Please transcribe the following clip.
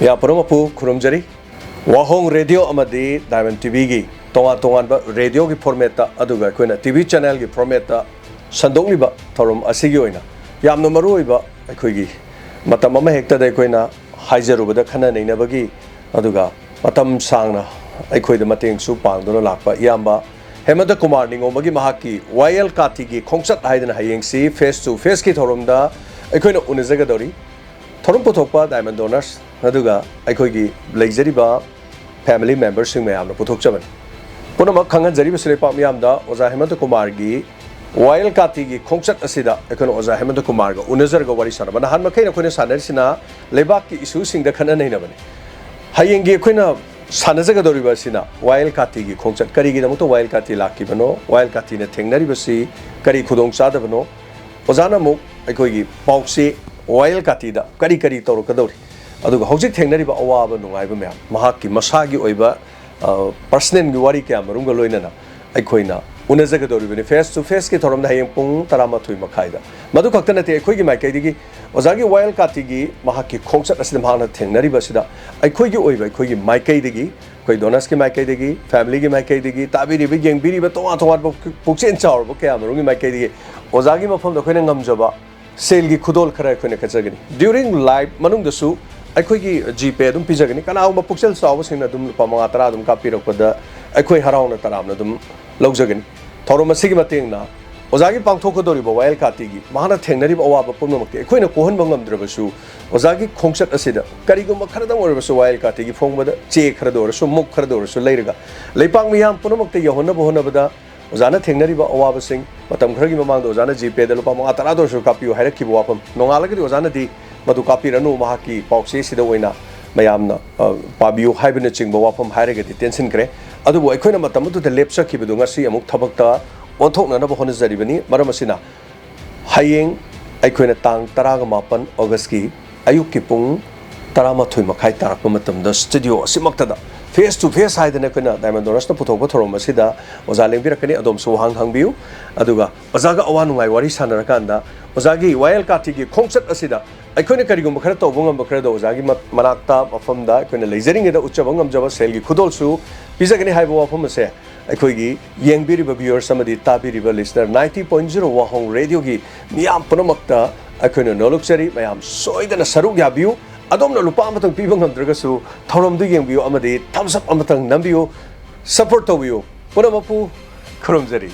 Ya Puramapu Khurumjari Wahong radio amadi Diamondtv gi tongan radio gi format aduga koina TV channel gi format sandokli ba thorum asigi oina yamna maroi ba akhoi gi matam ama hekta dai koina haijaru da khana neina bagi aduga matam sangna akhoi da mateng su pangdona lakpa yamba Hemanta Kumar ningomagi mahaki Wayel Kati gi Khongchat haidana hayengsi face to face ki thorum da akhoi na unizaga dori thorum puthokpa diamond donors aduga akhoi gi leijari ba family members sing mayam na puthok chaban punama khangan jari besle pa mayam da oza Hemanta Kumar gi Wayel Kati gi Khongchat asida akhoi oza Hemanta Kumar ga unazar ga wari sana bana han makai na khoi sanar sina lebak ki issue sing da khana nei na bane hayeng gi akhoi na Sanazaga doriba sina Wayel Kati gi Khongchat kari gi namuto Wayel Kati laki bano Wayel Kati na thengnari basi kari khudong chada bano ozana mu akhoi gi pawse Wayel Kati da kari toro kadori aduga hojik thengnari ba awaba nungai ba myam mahaki masagi oiba personal gi wari kya marum ga loina na akhoi na unazaga doriba ni face to face ki thorom da hayeng pung tarama thui makhai da madu khakta na te akhoi gi maikai digi ozagi Wayel Kati gi mahaki Khongchat asidam hana thengnari basida akhoi gi oiba akhoi gi maikai digi koi donas ki maikai digi family gi maikai digi tabiri bi geng biri ba tonga pukchen chawr ba kya marum gi maikai digi ozagi mafam da khoina ngamjaba sale gi khudol khara khoina khachagani during live manung da su akhoi gi gp adum pijagani kana ma puksel saw sing na dum pamanga tara dum kapi rokpada akhoi harauna taram na dum logjagani thorom asigi mateng na ozagi pangthok kodori ba Wayel Kati gi mahana thengnari ba awa ba pumnamakti akhoi na kohan bangam drabasu ozagi Khongchat asida karigum kharadam orabasu Wayel Kati gi phongbada che kharador su muk kharador su leiraga leipang miyam punamakti yahonna bohona bada ozana thengnari ba awa ba sing matam kharagi mamang do ozana gp da lupa manga tara do su kapiu hairaki ba wapam nongalagi ozana di madu kapi ranu mahaki pawse sida oina mayamna pabiu haibna chingba wapam hairaga di tension kre adu bo akhoi na matam tu da lepsa ki bedu ngasi amuk thabakta onthokna na bahona jaribani maramasina hayeng akhoi na tang 18 August ki ayuk ki pung 13 makhai tarak matam da studio asimakta da face to face haidana kana diamond doras na puthok thorom asida oza lengbirakani adom so hangbiu aduga ozaga awanu ngai wari sanarakanda ozagi Wayel Kati gi Khongchat asida akhoi karigum khara tawbungam bakra da ozagi manakta mafamda akhoi leijaring da uchabangam jaba sel gi khudol su pizagani haibo wafam ase akhoi gi yengbiri ba viewers samadi tabiri ba listener 90.0 Wahong radio gi miyam punamakta akhoi nolokchari mayam soidana saruk yabiu adom na lupa amatang pibang hamdragasu thorom du yengbiu amadi thumbs up amatang nambiu support tobiu punamapu khurumjari